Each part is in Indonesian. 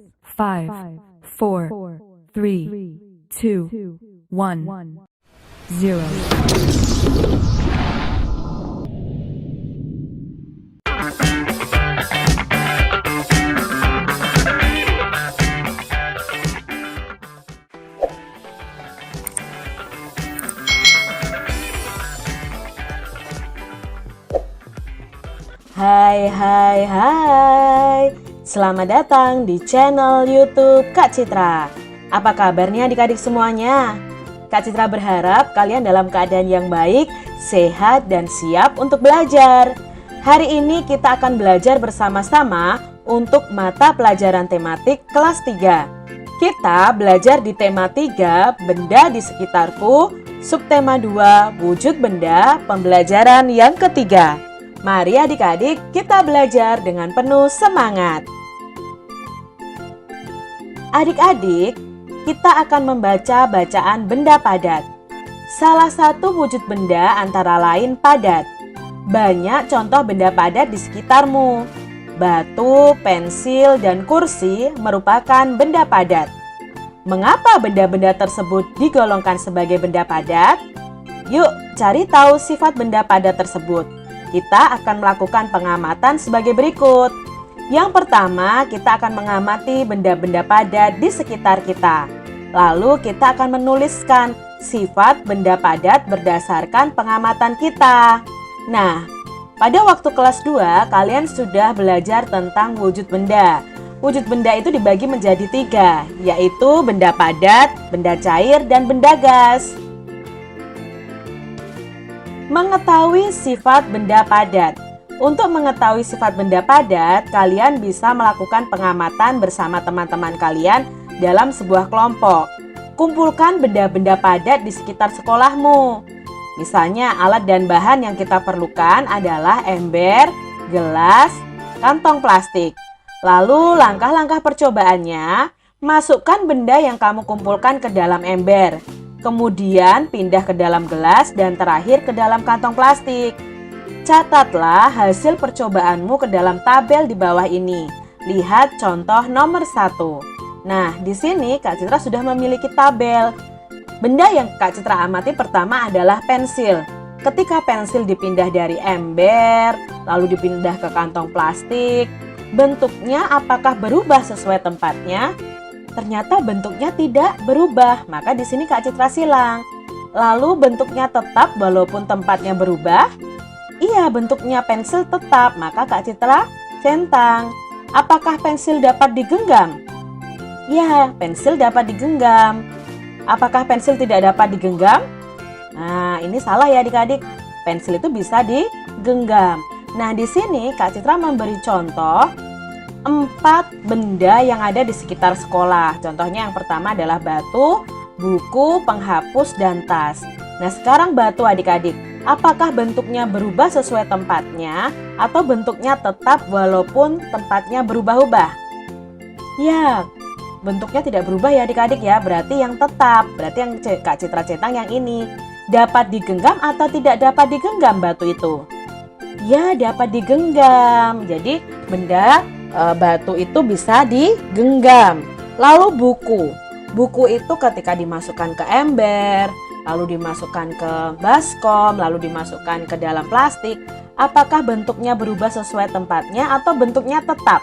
5, 4, 3, 2, 1, 0. Hai. Selamat datang di channel YouTube Kak Citra. Apa kabarnya adik-adik semuanya? Kak Citra berharap kalian dalam keadaan yang baik, sehat, dan siap untuk belajar. Hari ini kita akan belajar bersama-sama untuk mata pelajaran tematik kelas 3. Kita belajar di tema 3, benda di sekitarku, subtema 2, wujud benda, pembelajaran yang ketiga. Mari adik-adik kita belajar dengan penuh semangat. Adik-adik, kita akan membaca bacaan benda padat. Salah satu wujud benda antara lain padat. Banyak contoh benda padat di sekitarmu. Batu, pensil, dan kursi merupakan benda padat. Mengapa benda-benda tersebut digolongkan sebagai benda padat? Yuk, cari tahu sifat benda padat tersebut. Kita akan melakukan pengamatan sebagai berikut. Yang pertama, kita akan mengamati benda-benda padat di sekitar kita. Lalu kita akan menuliskan sifat benda padat berdasarkan pengamatan kita. Nah, pada waktu kelas 2, kalian sudah belajar tentang wujud benda. Wujud benda itu dibagi menjadi 3, yaitu benda padat, benda cair, dan benda gas. Mengetahui sifat benda padat. Untuk mengetahui sifat benda padat, kalian bisa melakukan pengamatan bersama teman-teman kalian dalam sebuah kelompok. Kumpulkan benda-benda padat di sekitar sekolahmu. Misalnya, alat dan bahan yang kita perlukan adalah ember, gelas, kantong plastik. Lalu, langkah-langkah percobaannya, masukkan benda yang kamu kumpulkan ke dalam ember. Kemudian pindah ke dalam gelas dan terakhir ke dalam kantong plastik. Catatlah hasil percobaanmu ke dalam tabel di bawah ini. Lihat contoh nomor 1. Nah, di sini Kak Citra sudah memiliki tabel. Benda yang Kak Citra amati pertama adalah pensil. Ketika pensil dipindah dari ember, lalu dipindah ke kantong plastik, bentuknya apakah berubah sesuai tempatnya? Ternyata bentuknya tidak berubah, maka di sini Kak Citra silang. Lalu bentuknya tetap walaupun tempatnya berubah? Iya, bentuknya pensil tetap, maka Kak Citra centang. Apakah pensil dapat digenggam? Ya, pensil dapat digenggam. Apakah pensil tidak dapat digenggam? Nah, ini salah ya adik-adik. Pensil itu bisa digenggam. Nah, di sini Kak Citra memberi contoh 4 benda yang ada di sekitar sekolah. Contohnya yang pertama adalah batu, buku, penghapus, dan tas. Nah, sekarang batu adik-adik. Apakah bentuknya berubah sesuai tempatnya atau bentuknya tetap walaupun tempatnya berubah-ubah? Ya, bentuknya tidak berubah ya adik-adik ya. Berarti yang tetap, berarti yang Kak Citra centang yang ini. Dapat digenggam atau tidak dapat digenggam batu itu? Ya, dapat digenggam. Jadi benda batu itu bisa digenggam. Lalu buku. Buku itu ketika dimasukkan ke ember, lalu dimasukkan ke baskom, lalu dimasukkan ke dalam plastik, apakah bentuknya berubah sesuai tempatnya atau bentuknya tetap?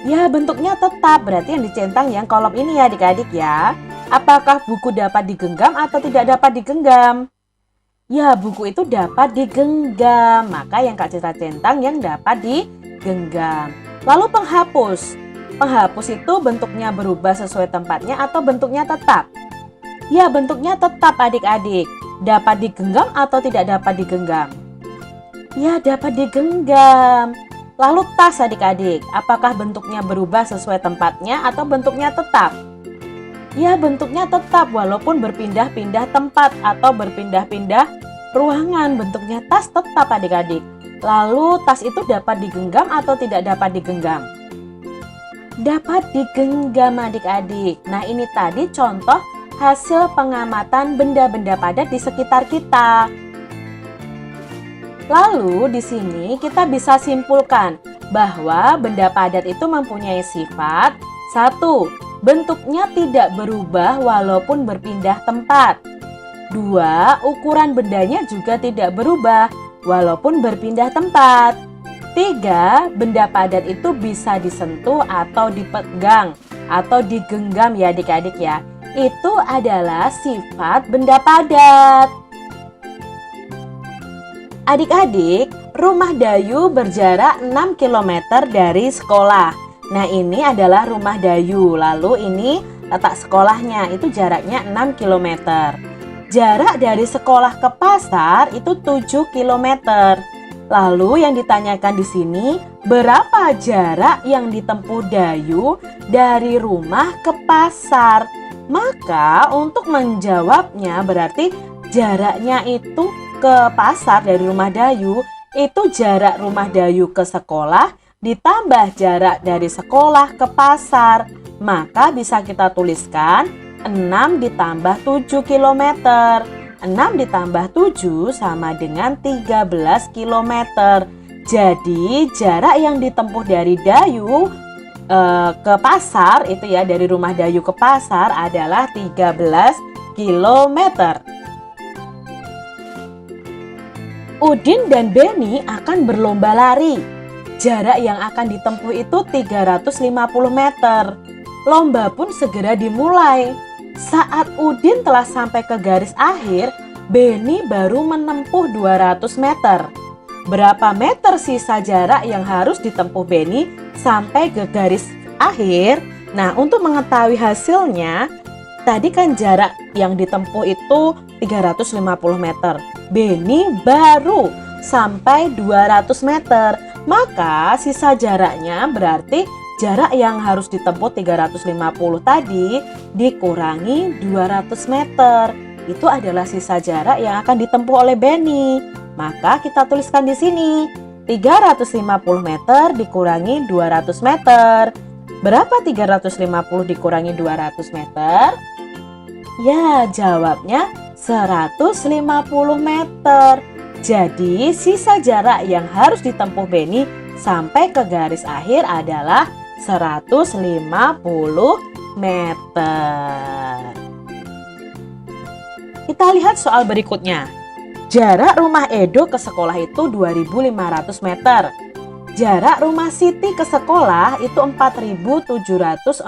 Ya, bentuknya tetap, berarti yang dicentang yang kolom ini ya adik-adik ya. Apakah buku dapat digenggam atau tidak dapat digenggam? Ya, buku itu dapat digenggam, maka yang Kak Citra centang yang dapat digenggam. Lalu penghapus. Penghapus itu bentuknya berubah sesuai tempatnya atau bentuknya tetap? Ya, bentuknya tetap adik-adik. Dapat digenggam atau tidak dapat digenggam? Ya, dapat digenggam. Lalu tas adik-adik, apakah bentuknya berubah sesuai tempatnya atau bentuknya tetap? Ya, bentuknya tetap walaupun berpindah-pindah tempat atau berpindah-pindah ruangan. Bentuknya tas tetap adik-adik. Lalu tas itu dapat digenggam atau tidak dapat digenggam? Dapat digenggam adik-adik. Nah, ini tadi contoh hasil pengamatan benda-benda padat di sekitar kita. Lalu di sini kita bisa simpulkan bahwa benda padat itu mempunyai sifat 1. Bentuknya tidak berubah walaupun berpindah tempat. 2. Ukuran bendanya juga tidak berubah walaupun berpindah tempat. 3. Benda padat itu bisa disentuh atau dipegang atau digenggam ya adik-adik ya. Itu adalah sifat benda padat. Adik-adik, rumah Dayu berjarak 6 km dari sekolah. Nah, ini adalah rumah Dayu. Lalu ini letak sekolahnya, itu jaraknya 6 km. Jarak dari sekolah ke pasar itu 7 km. Lalu yang ditanyakan di sini, berapa jarak yang ditempuh Dayu dari rumah ke pasar? Maka untuk menjawabnya berarti jaraknya itu ke pasar dari rumah Dayu, itu jarak rumah Dayu ke sekolah ditambah jarak dari sekolah ke pasar. Maka bisa kita tuliskan 6 ditambah 7 km. 6 ditambah 7 sama dengan 13 km. Jadi jarak yang ditempuh dari Dayu ke pasar itu ya, dari rumah Dayu ke pasar adalah 13 km. Udin dan Beni akan berlomba lari. Jarak yang akan ditempuh itu 350 meter. Lomba pun segera dimulai. Saat Udin telah sampai ke garis akhir, Beni baru menempuh 200 meter. Berapa meter sisa jarak yang harus ditempuh Beni sampai ke garis akhir? Nah, untuk mengetahui hasilnya, tadi kan jarak yang ditempuh itu 350 meter. Beni baru sampai 200 meter. Maka sisa jaraknya berarti jarak yang harus ditempuh 350 tadi dikurangi 200 meter. Itu adalah sisa jarak yang akan ditempuh oleh Beni. Maka kita tuliskan di sini 350 meter dikurangi 200 meter. Berapa 350 dikurangi 200 meter? Ya, jawabnya 150 meter. Jadi sisa jarak yang harus ditempuh Beni sampai ke garis akhir adalah 150 meter. Kita lihat soal berikutnya. Jarak rumah Edo ke sekolah itu 2.500 meter. Jarak rumah Siti ke sekolah itu 4.740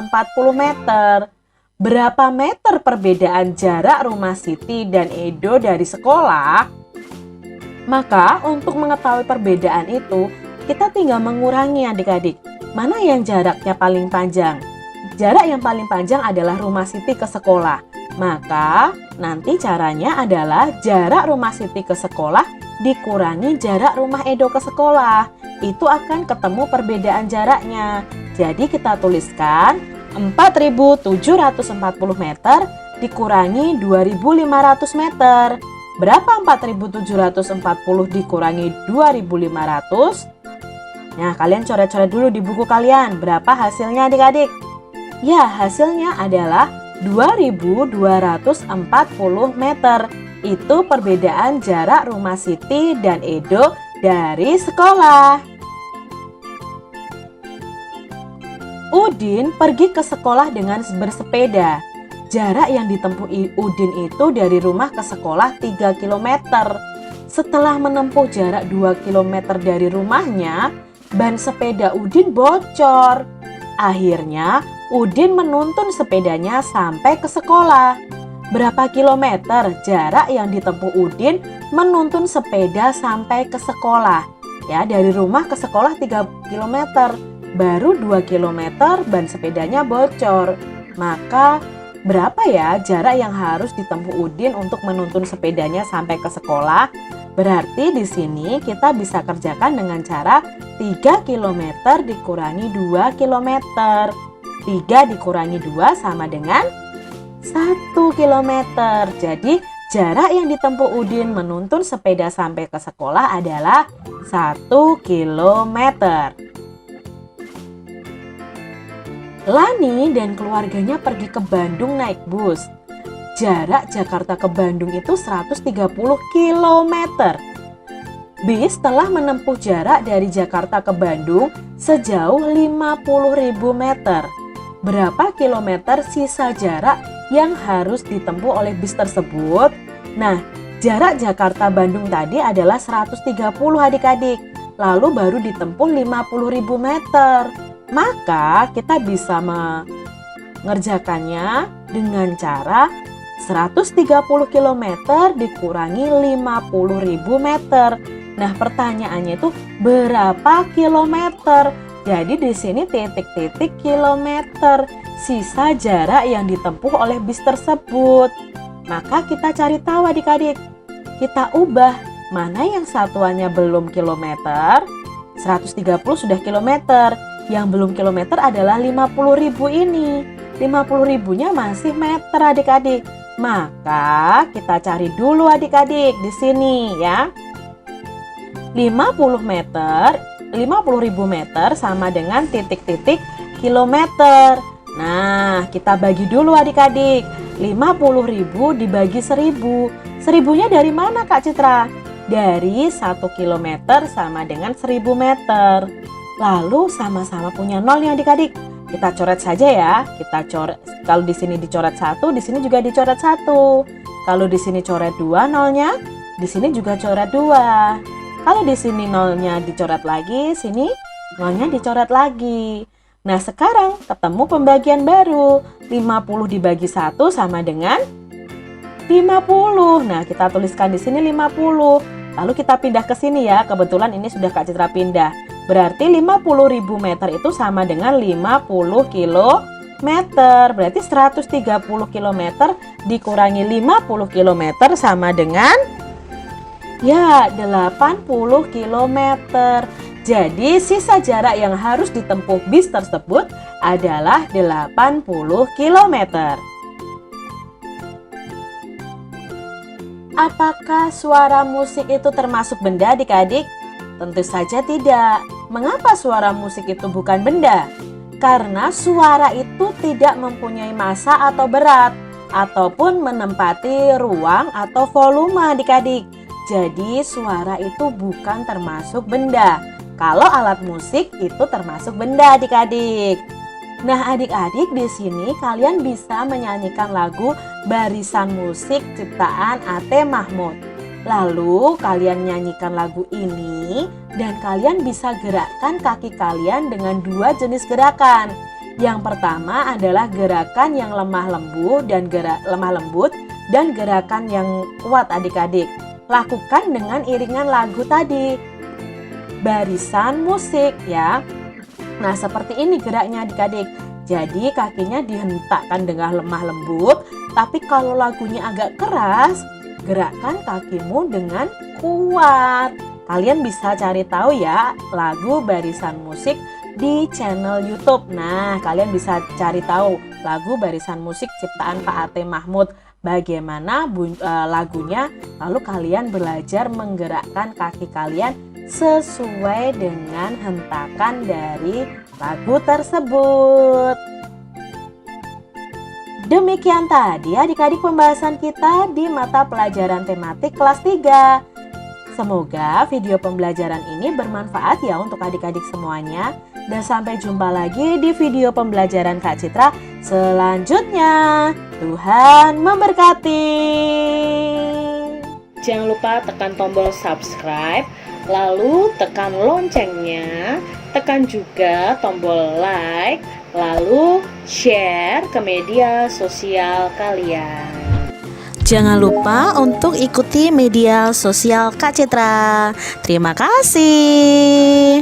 meter. Berapa meter perbedaan jarak rumah Siti dan Edo dari sekolah? Maka untuk mengetahui perbedaan itu, kita tinggal mengurangi adik-adik. Mana yang jaraknya paling panjang? Jarak yang paling panjang adalah rumah Siti ke sekolah. Maka nanti caranya adalah jarak rumah Siti ke sekolah dikurangi jarak rumah Edo ke sekolah. Itu akan ketemu perbedaan jaraknya. Jadi kita tuliskan 4.740 meter dikurangi 2.500 meter. Berapa 4.740 dikurangi 2.500? Nah, kalian coret-coret dulu di buku kalian. Berapa hasilnya adik-adik? Ya, hasilnya adalah 2.240 meter. Itu perbedaan jarak rumah Siti dan Edo dari sekolah. Udin pergi ke sekolah dengan bersepeda. Jarak yang ditempuh Udin itu dari rumah ke sekolah 3 km. Setelah menempuh jarak 2 km dari rumahnya, ban sepeda Udin bocor. Akhirnya, Udin menuntun sepedanya sampai ke sekolah. Berapa kilometer jarak yang ditempuh Udin menuntun sepeda sampai ke sekolah? Ya, dari rumah ke sekolah 3 km. Baru 2 km ban sepedanya bocor. Maka berapa ya jarak yang harus ditempuh Udin untuk menuntun sepedanya sampai ke sekolah? Berarti di sini kita bisa kerjakan dengan cara 3 km dikurangi 2 km. 3 dikurangi 2 sama dengan 1 km. Jadi jarak yang ditempuh Udin menuntun sepeda sampai ke sekolah adalah 1 km. Lani dan keluarganya pergi ke Bandung naik bus. Jarak Jakarta ke Bandung itu 130 km. bis telah menempuh jarak dari Jakarta ke Bandung sejauh 50.000 meter. Berapa kilometer sisa jarak yang harus ditempuh oleh bis tersebut? Nah, jarak Jakarta-Bandung tadi adalah 130 adik-adik. Lalu baru ditempuh 50.000 meter. Maka kita bisa mengerjakannya dengan cara 130 km dikurangi 50.000 meter. Nah, pertanyaannya itu berapa kilometer? Jadi di sini titik-titik kilometer, sisa jarak yang ditempuh oleh bis tersebut. Maka kita cari tahu adik-adik. Kita ubah mana yang satuannya belum kilometer. 130 sudah kilometer. Yang belum kilometer adalah 50.000 ini. 50.000-nya masih meter adik-adik. Maka kita cari dulu adik-adik di sini ya. 50.000 meter sama dengan titik-titik kilometer. Nah, kita bagi dulu adik-adik. 50.000 dibagi 1.000. 1.000-nya dari mana Kak Citra? Dari 1 kilometer sama dengan 1.000 meter. Lalu sama-sama punya nol nih adik-adik. Kita coret saja ya. Kita coret. Kalau di sini dicoret 1, di sini juga dicoret 1. Kalau di sini coret 2 nolnya, di sini juga coret 2. Kalau di sini nolnya dicoret lagi, sini nolnya dicoret lagi. Nah, sekarang ketemu pembagian baru. 50 dibagi 1 sama dengan 50. Nah, kita tuliskan di sini 50. Lalu kita pindah ke sini ya. Kebetulan ini sudah Kak Citra pindah. Berarti 50.000 meter itu sama dengan 50 kilometer. Berarti 130 kilometer dikurangi 50 kilometer sama dengan ya 80 kilometer. Jadi sisa jarak yang harus ditempuh bis tersebut adalah 80 kilometer. Apakah suara musik itu termasuk benda adik-adik? Tentu saja tidak. Mengapa suara musik itu bukan benda? Karena suara itu tidak mempunyai massa atau berat, ataupun menempati ruang atau volume adik-adik. Jadi suara itu bukan termasuk benda. Kalau alat musik itu termasuk benda adik-adik. Nah adik-adik, di sini kalian bisa menyanyikan lagu Barisan Musik ciptaan A.T. Mahmud. Lalu kalian nyanyikan lagu ini dan kalian bisa gerakkan kaki kalian dengan 2 jenis gerakan. Yang pertama adalah gerakan yang lemah lembut dan gerakan yang kuat adik-adik. Lakukan dengan iringan lagu tadi. Barisan musik ya. Nah, seperti ini geraknya adik-adik. Jadi kakinya dihentakkan dengan lemah lembut, tapi kalau lagunya agak keras, gerakkan kakimu dengan kuat. Kalian bisa cari tahu ya lagu Barisan Musik di channel YouTube. Nah, kalian bisa cari tahu lagu Barisan Musik ciptaan Pak A.T. Mahmud. Bagaimana lagunya, lalu kalian belajar menggerakkan kaki kalian sesuai dengan hentakan dari lagu tersebut. Demikian tadi adik-adik pembahasan kita di mata pelajaran tematik kelas 3. Semoga video pembelajaran ini bermanfaat ya untuk adik-adik semuanya. Dan sampai jumpa lagi di video pembelajaran Kak Citra selanjutnya. Tuhan memberkati. Jangan lupa tekan tombol subscribe, lalu tekan loncengnya, tekan juga tombol like, lalu share ke media sosial kalian. Jangan lupa untuk ikuti media sosial Kak Citra. Terima kasih.